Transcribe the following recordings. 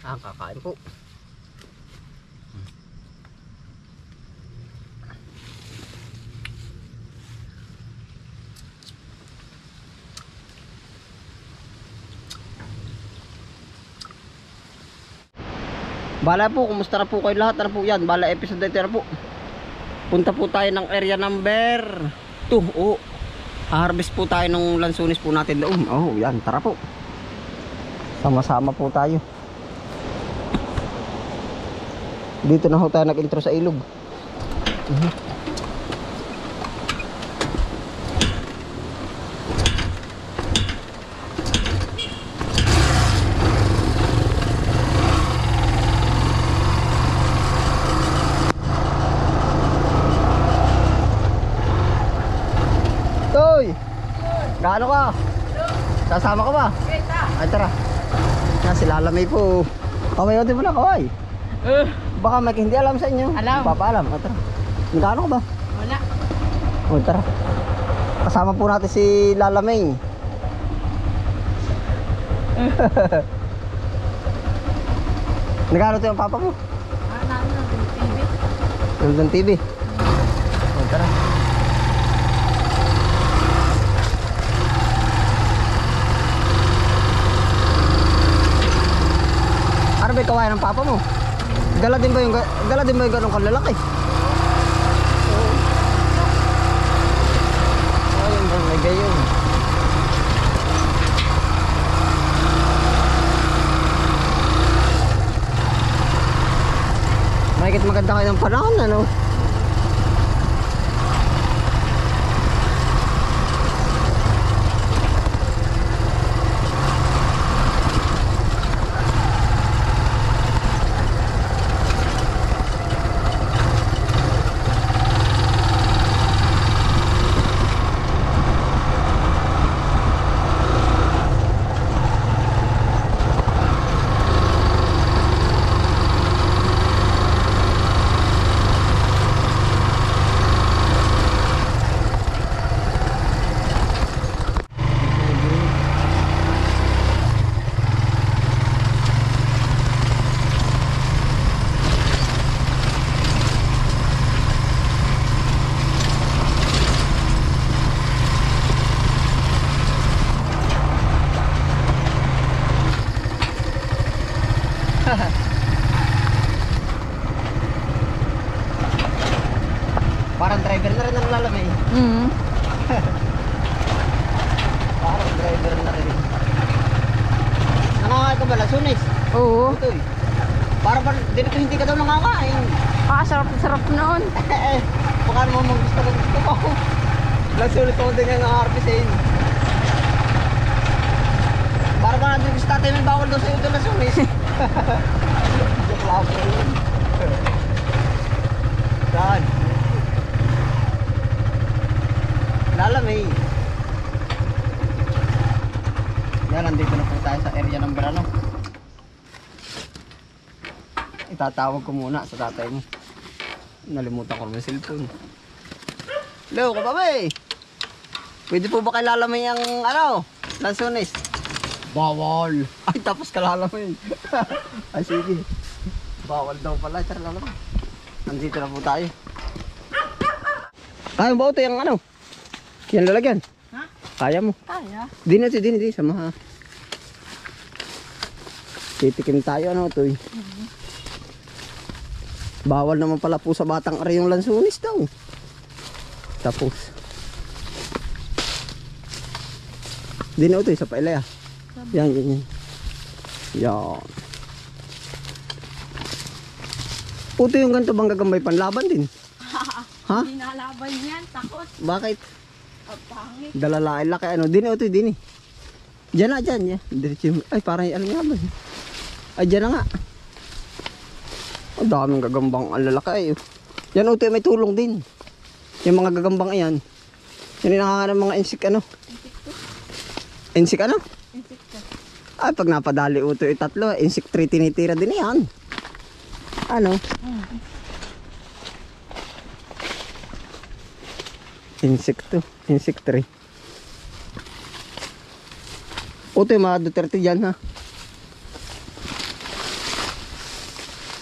Kakain po. Bala po, kumusta na po kayo lahat? Ano po yan? Bala episode dito na po. Punta po tayo ng area number 2. Oh, harvest po tayo ng lansunis po natin doon. Oh, yan, tara po. Sama-sama po tayo. Dito na ho tayo nag-intro sa ilog. Toy! Gaano ka? Sasama ka ba? Ay, tara. Yan, si Lalamay po. Kamayotin mo na, kaway. Baka may hindi alam sa inyo. Alam. Papaalam. Ay, tara. Magkano ka ba? Wala. O, tara. Kasama po natin si Lalamay. Nagano ito yung papa mo? TV. Nandun TV. O, tara. Ano ba yung kawayan ng papa mo? Dala din ba yung ganong kalalaki? Oo. Ayun ba, may gayon. Mahigit maganda kayo ng panahon, ano? Parang driver na rin ang Lalamay. Parang driver na rin. Nangakain ka ba lansunis? Oo. Ito eh. Para ba dito hindi ka daw nangakain? Sarap noon. Baka naman gusto ko. Lansunis ko din yung harvestin. Para ba natin gusto natin may bawal daw sa iyo lansunis? Joke lang po yun. Saan? Lalamay. Yan, nandito na po tayo sa area ng Verano. Itatawag ko muna sa tatay mo. Nalimutan ko ng cellphone. Hello, kababe! Pwede po ba kay Lalamay ang lansunis? Bawal! Ay, tapos ka Lalamay. Ay, sige. Bawal daw pala. Tara, Lalamay. Nandito na po tayo. Kaya mo ba ito yung yan lalagyan? Ha? Kaya mo? Kaya. Dini, sama ha. Titikim tayo ito eh. Bawal naman pala po sa batang ari yung lansunis daw. Tapos dini ito sa pailaya. Yan. Yan. Puto yung ganito bang gagambay panlaban din? Ha? Hindi nalaban yan. Takot. Bakit? Ang pangit. Dalalain laki dini ito dini. Diyan na dyan. Diretso. Ay parang nga ba? Ay dyan na nga. Ang daming gagambang ang lalaki. Yan ito may tulong din. Yung mga gagambang yan. Yan yung nakakanan ng mga insik Insik Insekto. Ay pag napadali ito tatlo. Insik 3 tinitira din yan. Insekto. Insik 3. Uto yung mga Duterte dyan ha.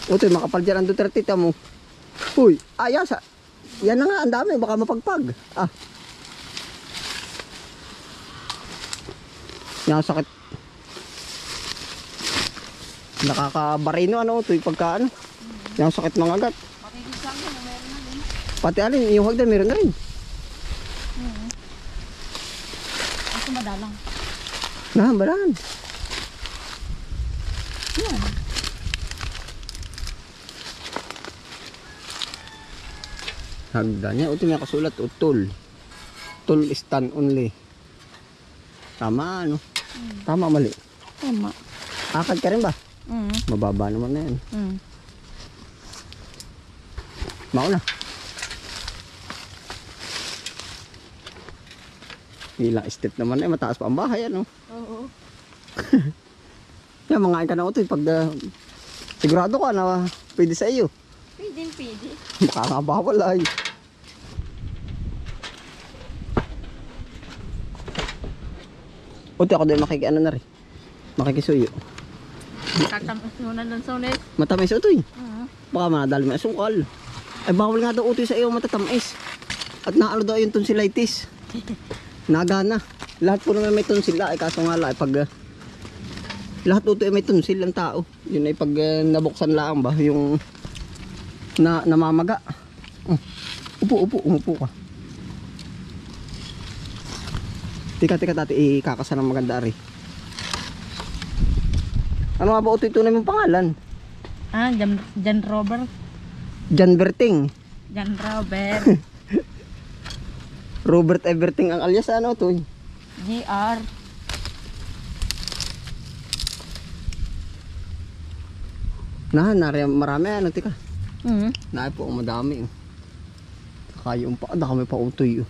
Utoy, makapal dyan ang Duterte, tamo. Uy, ayasa. Yan na nga, ang dami, baka mapagpag. Ah. Yan, sakit. Nakakabarino, ano, Utoy, pagka, ano. Yan, sakit mga agat. Pakikisan ko, meron na din. Pati alin, yung hagdan, meron na rin. Ako madalang. Nahambalan. Yan. Hagdan niya, Utoy, may kasulat, utol. Utol stand only. Tama, ano? Tama, mali. Tama. Akad ka rin ba? Mm. Mababa naman na yan. Mm. Mauna. Ilang step naman eh, mataas pa ang bahay, ano? Oo. Yan, mga ka na Utoy, pag sigurado ka na pwede sa iyo. Pwede, pwede. Baka nga bawal ay. Utoy, ako din makikiano na rin. Makikisuyo. Tatamas mo na lang sa ulit. Matamis, Utoy. Mm. Baka manadali may asukal. Ay bawal nga daw, Utoy, sa iyo matatamis. At naalo daw yung tonsillitis. Nagana. Lahat po naman may tonsil ay kaso nga lang pag lahat Utoy may tonsil ang tao. Yun ay pag nabuksan lang ba yung namamaga. Umupo ka. Tika tati, ikakasan ng maganda rin. Ano nga ba Utoy tunay mong pangalan? Ah, Jan Robert. Jan Berting. Jan Robert. Robert Everting ang alias, ano Utoy? GR. Marami ano, tika. Mm. Naay po, madami. Kaya pa, dami pa Utoy.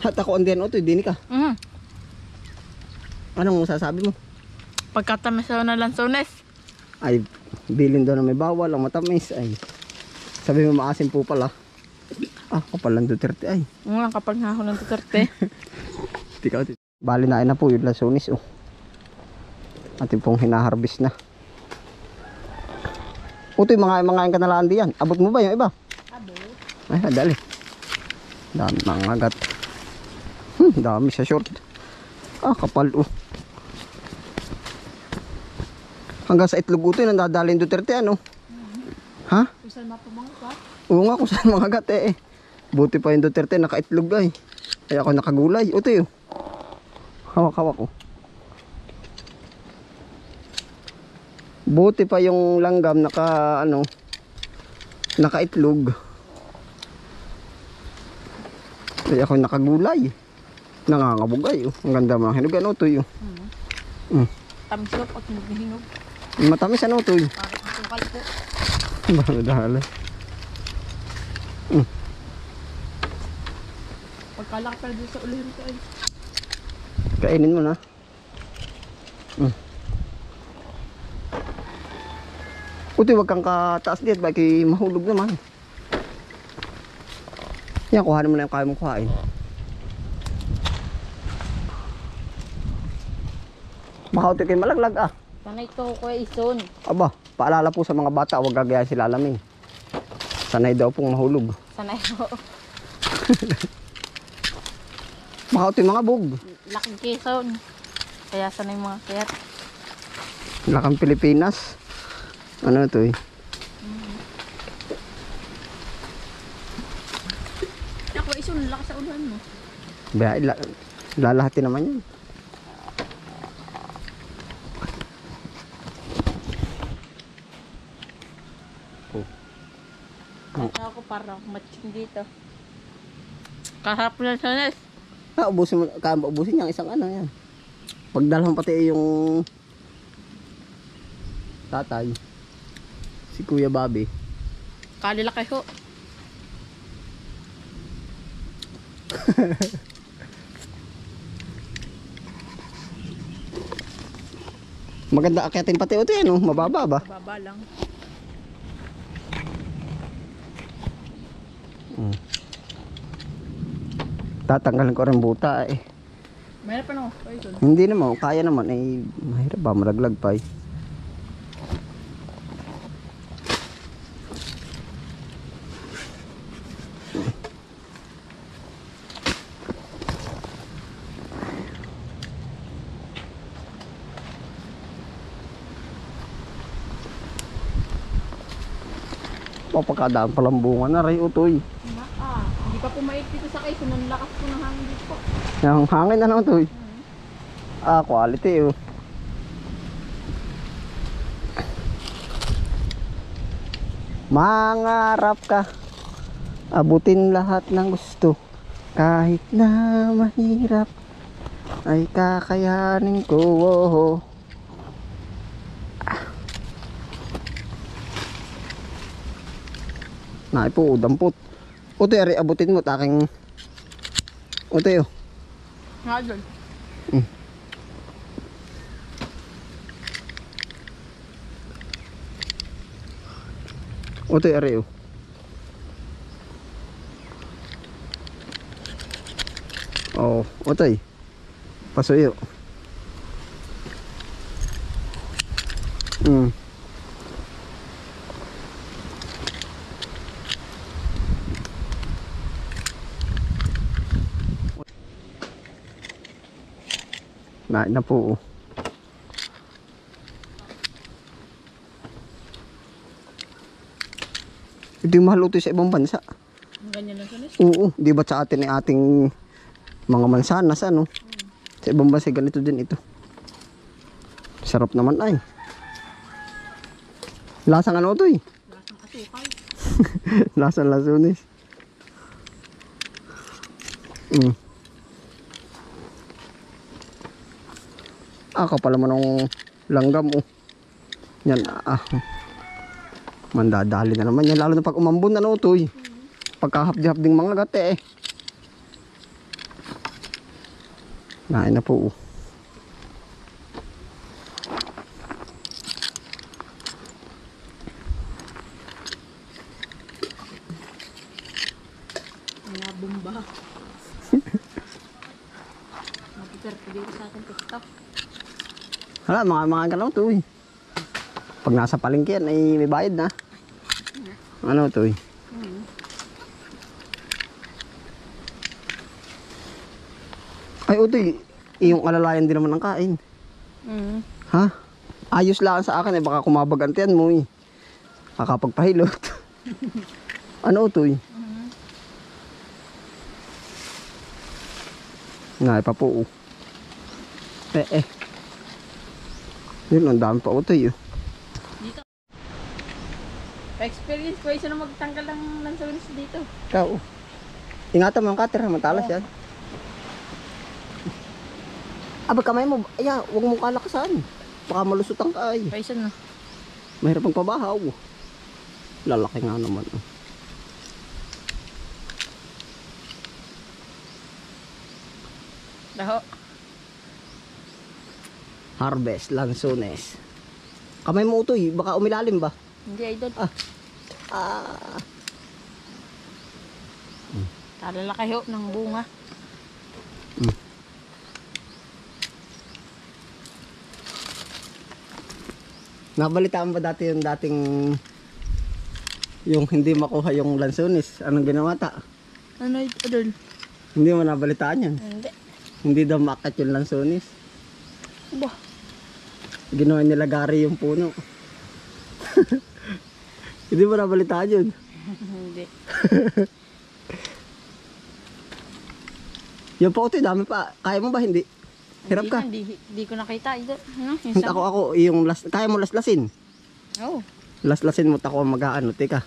Hat ako andiyan Utoy, dini ka. Mm. Anong masasabi mo? Pagkatamis na lansones. Ay, bilin daw na may bawal, ang matamis. Ay, sabi mo maasim po pala. Ah, kapal lang Duterte ay. Ang kapag nga ako ng Duterte. Tika, bali na po yung lansones, oh. Ating pong hinaharbis na. Utoy, mga ka nalaan diyan. Abot mo ba yung iba? Abo. Ay, dali. Dami mga agat. Dami sa short. Ah, kapal, oh. Hanggang sa itlog Utoy, nandadalhin Duterte, ano? Ha? Kung saan mapamangka? Oo nga, kung saan mga agat, eh. Buti pa yung Duterte, nakaitlog ay. Ay ako nakagulay. Utoy, oh. Hawak-hawak, oh. Buti pa yung langgam nakaitlog. Ay ako nakagulay. Nangangabugay, oh. Ang ganda mga hinugan, Utoy, oh. Tamis ko pag hinog. Matamis, ano, Utoy? Parang sukal po. Bahala. Pagkalak pa doon sa ulihin ko ay. Kainin mo na. Utoy, wag kang kataas diyan, baki mahulog naman. Yan, kuhanin mo na yung kaya mong kuhain. Baka Utoy kayo malaglag, ah. Sanay ko ko ison. Aba, paalala po sa mga bata, huwag gagayahin sila alamin. Sanay daw pong mahulog. Sanay ko. Baka Utoy mga bug. Laking Quezon. Kaya sanay mga kayat. Lakang Pilipinas. Ano ito eh? Ako ison, lakas sa ulan mo. Lalahati naman yan. Kaya ako parang matching dito. Kahap na sa nes. Ubusin mo, ubusin niya isang ano yan. Pagdalhan pati yung tatay. Si Kuya Bobby. Kalila kayo. Maganda akyatin pati ito yan, oh. Mababa ba? Baba lang. Tatanggalin ko rin buta eh. Mayroon pa no? Ison. Hindi naman, kaya naman eh. Mahirap ba, malaglag pa eh. Papakadaan palang bunga na rin utoy. Hindi pa pumait dito sa Quezon. Ang lakas po ng hangin dito po. Yung hangin na naman utoy. Quality oh. Mangarap ka, abutin lahat ng gusto. Kahit na mahirap, ay kakayanin ko. Naay po, dampot. Utoy, ari, abutin mo taking. Utoy, oh. Nga doon. Utoy, ari, oh. Oh, utoy. Pasuyo. Nain na po. Oh. Ito yung mahal utoy sa ibang bansa. Ganyan lang sunis. Oo, di ba sa atin ay ating mga mansanas ano? Sa ibang bansa ganito din ito. Sarap naman ay. Lasang ano to eh? Lasang asukal. Lasang lasunis. Kapal mo ng langgam oh. Yan mandadali na naman yan lalo na pag umambon na no to eh. Pagkahapdi-hapding mga gate eh. Nain na po. Mga bomba. Mapiperto dito sa ating TikTok. Hala, mga galaw to eh. Pag nasa palengke yan ay may bayad na. Ano to eh? Ay, utoy, yung alalayan din naman ang kain. Ha? Ayos lang sa akin eh, baka kumabag ang tiyan mo eh. Kakapagpahilot. Ano utoy? Ngay pa po. Yun, ang dami pa utoy. Dito. Pa-experience ko isa na magtanggal ng lansones dito. Ikaw. Ingatan mo ang cutter, matalas yan. Abag kamay mo, huwag mong kalakasan. Baka malusot ang kaay. Pa isa na. Mahirap ang pabahaw. Lalaki nga naman. Daho. Harvest, lansones. Kamay mo utoy, baka umilalim ba? Hindi idol. Talalaki ho ng bunga. Nabalitaan ba dati yung dating yung hindi makuha yung lansones? Anong ginawa ta? Ano idol? Hindi mo nabalitaan yan. Hindi. Hindi daw makat yung lansones. Ba? Ginawa nila gari yung puno. Hindi mo nabalitaan yun. Hindi. Yung pa utoy, dami pa. Kaya mo ba hindi? Hirap ka. Hindi ko nakita idol. Ano? Ako, yung kaya mo laslasin. Oh. Laslasin mo tako mag-aano, teka.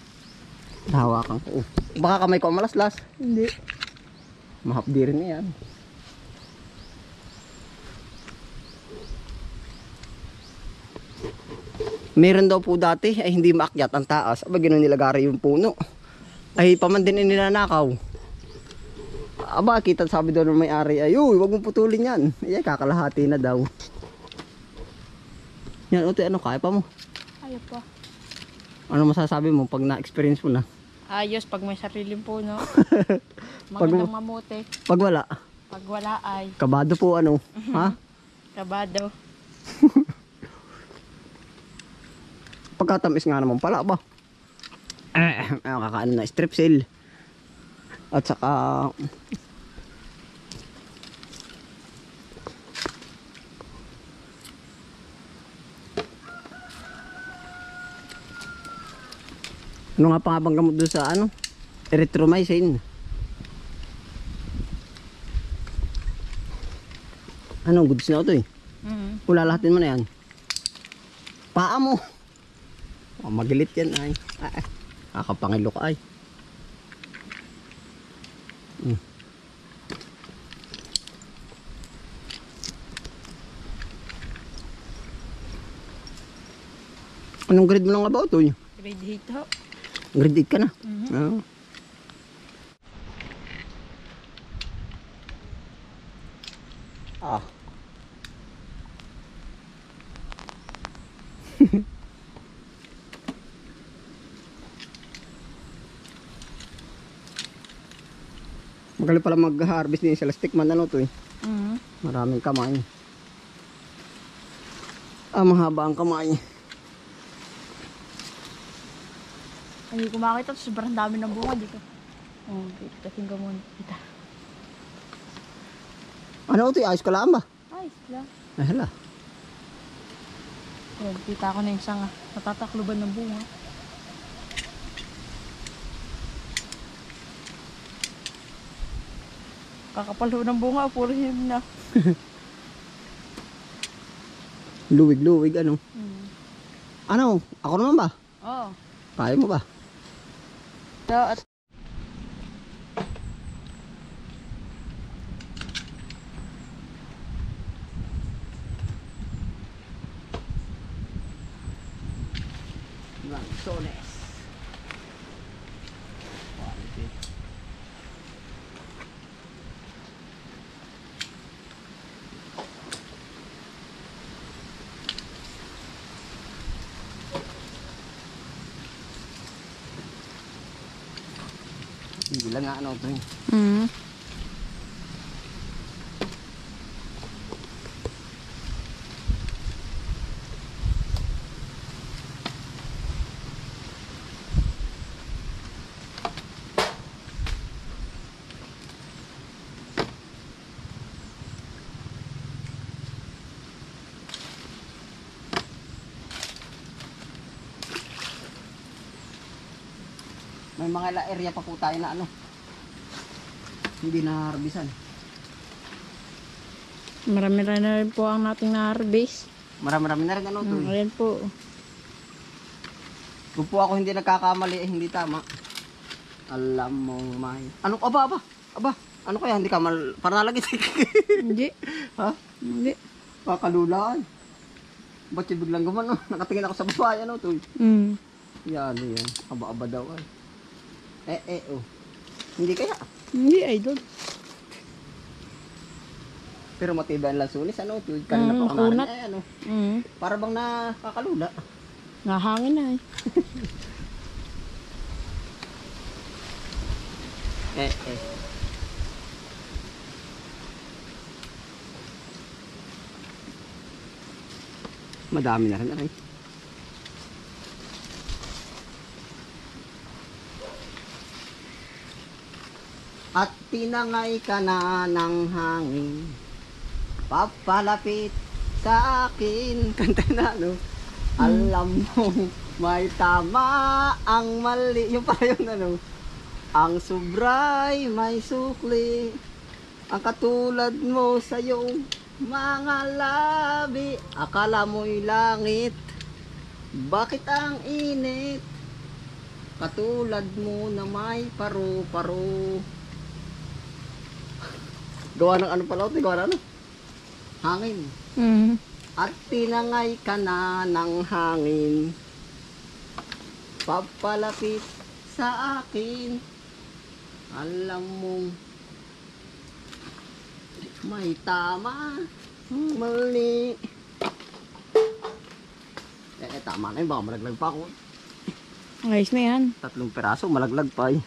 Hawakan ko. Baka kamay ko ang malaslas. Hindi. Mahapdi rin yan. Meron daw po dati ay hindi maakyat ang taas. Aba, gano'n nilagari yung puno. Ay, paman din nilanakaw. Aba, kita sabi daw ng may-ari, ay, uy, wag mong putulin yan. Ay, kakalahati na daw. Yan, utoy, ano, kaya pa mo? Ayaw pa. Ano masasabi mo pag na-experience mo na? Ayos pag may sariling puno. Magandang mamuti. Pag wala? Pag wala ay Kabado po, ano? Ha? kabado. Pagkatamis nga naman pala ba? Kakaano na strepsil. At saka Ano nga pa nga bang gamot doon sa ano? Erythromycin. Ano, goods na ito eh. Ulalahatin mo na yan. Paa mo. Oh, magilit yan ay. Kakapangilo ka ay. Anong grade mo lang nga ba ito? Grade 8 ho. Grade 8 ka na. Ah. Magaling pala mag-harvest din sa stick man ano to eh. Maraming kamay. Mahaba ang kamay. Hindi ko makita. Sobrang dami ng bunga dito. Kasing ka muna. Kita. Ano ito? Ayos ka lang ba? Ayos lang. Ay hala. Yan, kita ko na yung sanga. Natatakluban ng bunga. Kakapalo ng bunga. Puro him na. Luwig-luwig ano? Ano? Ako naman ba? Oo. Kaya mo ba? So, at Lanzones. Hindi lang nga ano ito eh. May mga area pa po tayo na ano. Hindi na harbisan. marami na rin po ang nating na-harvest. Marami na rin ano ito. Ayan po. Kung po ako hindi nagkakamali, hindi tama. Alam mo may... Ano? Aba. Ano kaya? Hindi ka mal... Para nalagit. Hindi. Ha? Hindi. Kakalulaan. Ba't yung biglang gumano? Nakatingin ako sa babae ano ito. Yan. Aba daw ay. Oh. Hindi kaya. Hindi, idol. Pero matibay ang lansunis, ano? Tuwid kanina pa ako kunat. narin. Ano? Para bang nakakalula. Nahangin na eh. Madami na rin. At tinangay ka na ng hangin, papalapit sa akin. Kanta na, no? Alam mo, may tama ang mali. Yung pala yun, ano? Ang sobray may sukli. Ang katulad mo sa iyong mga labi. Akala mo'y langit, bakit ang init? Katulad mo na may paru-paro. Gawa ng ano pala ito? Gawa ng ano? Hangin. At tinangay ka na ng hangin, papalapit sa akin. Alam mong may tama, mali. Tama na yun. Baka malaglag pa ako. Ayos na yan. 3 peraso, malaglag pa eh.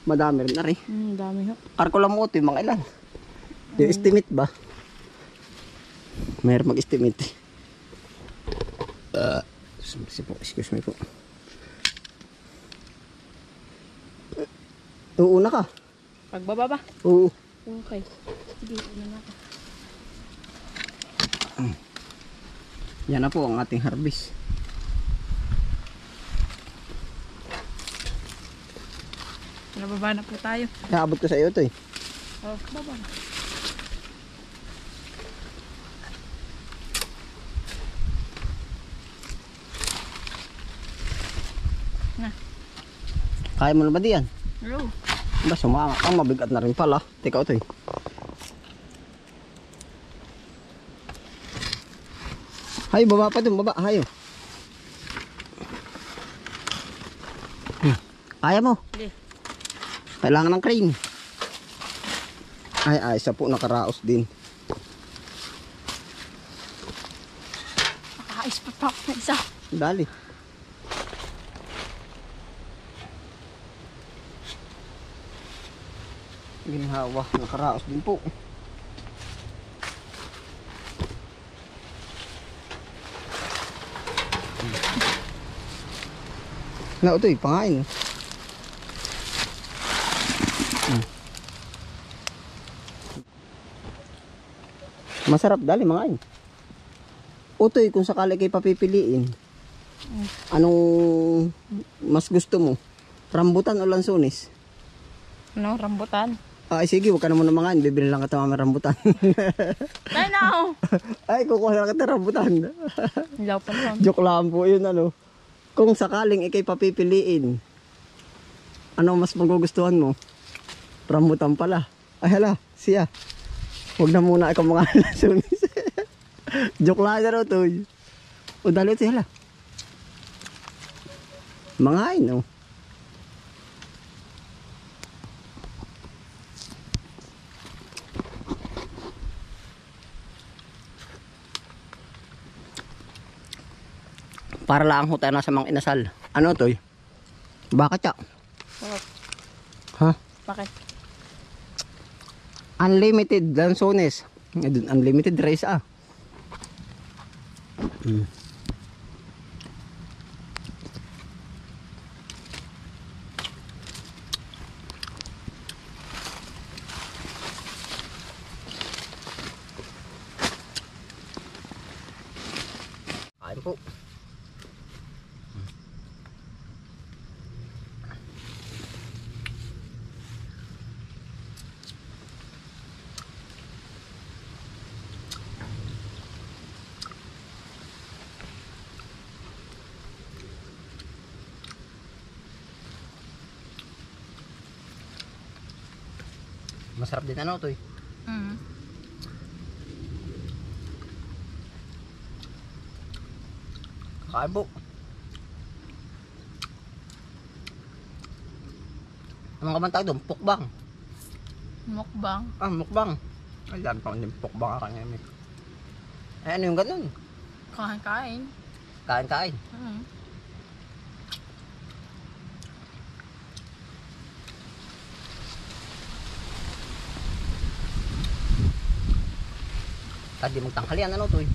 Madami rin na rin. Dami ho. Karkula mo ito yung mga ilan. Yung estimate ba? Mayroon mag-estimate. Excuse me po. Uuna ka. Pagbaba ba? Oo. Okay. Sige, una na ako. Yan na po ang ating harvest. Tara, baba na po tayo. Naabot ko sa iyo to eh. Oh, baba na. Na. Kaya mo na ba diyan? Hello. Ba, sumama ka. Mabigat na rin pala. Teka ito eh. Hay, baba pa dun. Baba. Hayo. Kaya mo. Sige. Kailangan ng crane. Ay, isa po nakaraos din. Nakaka-spot pa ako na isa. Dali. Ginhawa, nakaraos din po. Na ito eh, pangain. Masarap dali mangain. Utoy, kung sakali kayo papipiliin, anong mas gusto mo? Rambutan o lansones? Ano, rambutan? Ay sige, huwag ka naman na mangain. Bibili lang kita mamaya rambutan. Tayo na ako. Ay, kukuha lang kita rambutan. Hilaw pa naman. Joke lang po yun, ano. Kung sakaling ikay papipiliin, ano mas magugustuhan mo? Rambutan pala. Ay hala, siya. Huwag na muna ikaw mga lansones. Joke lang na rin ito. O dali ito, hala. Mangain, oh. Para lang ho tayo nasa mga inasal. Ano to? Bakit ya? Bakit? Ha? Bakit? Unlimited lansones. Unlimited rice ah. Kain po. Masarap din ano to eh. Kain po. Anong kamantag doon? Pukbang. Mukbang. Ah, mukbang. Ay, dami pa din pukbang ka kanya. Ay, ano yung ganun? Kain-kain. Kain-kain. Tadi magtanghalian ano to eh.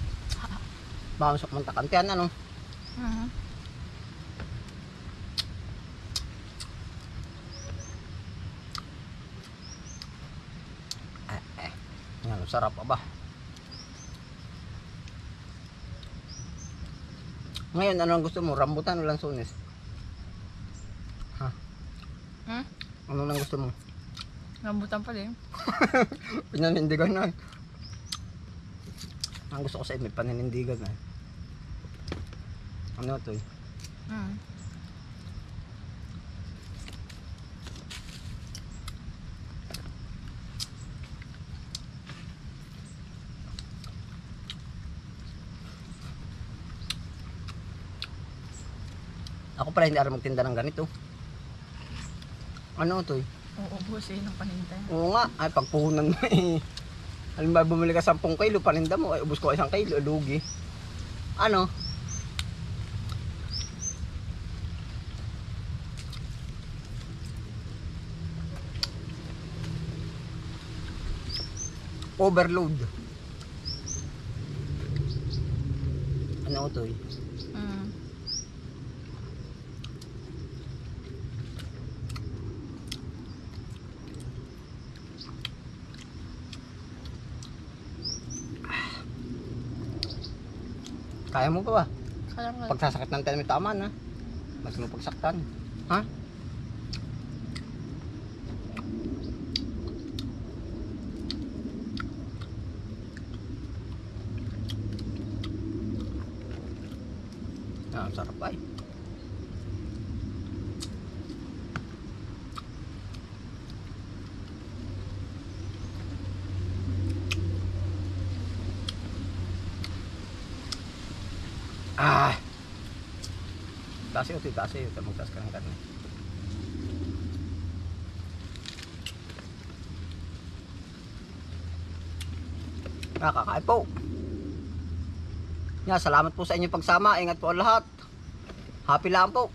Baka masok mong takantian ano. Yan, sarap pa ba? Ngayon, ano ang gusto mo? Rambutan o lansones? Ha? Ano ang gusto mo? Rambutan pa din. Pinanindigan na. Ang gusto ko sa may paninindigan na. Ano to eh? Ako pala hindi alam magtinda ng ganito. Ano to eh? Uubos eh ng paninda. Oo nga, ay pagpuhunan mo eh. Halimbawa bumili ka 10 kilo, paninda mo, ay ubos ko 1 kilo, lugi. Ano? Overload. Ano to eh? Kaya mo pa ba? Kaya nga. Pagsasakit ng tayo may tama na. Mas mo pagsaktan. Ha? Ah, sarap ay. Ah. Tasi o tasi, magtas ka ng karne. Kakain po. Salamat po sa inyong pagsama. Ingat po ang lahat. Happy lang po.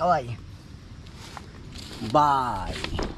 Kaway. Bye.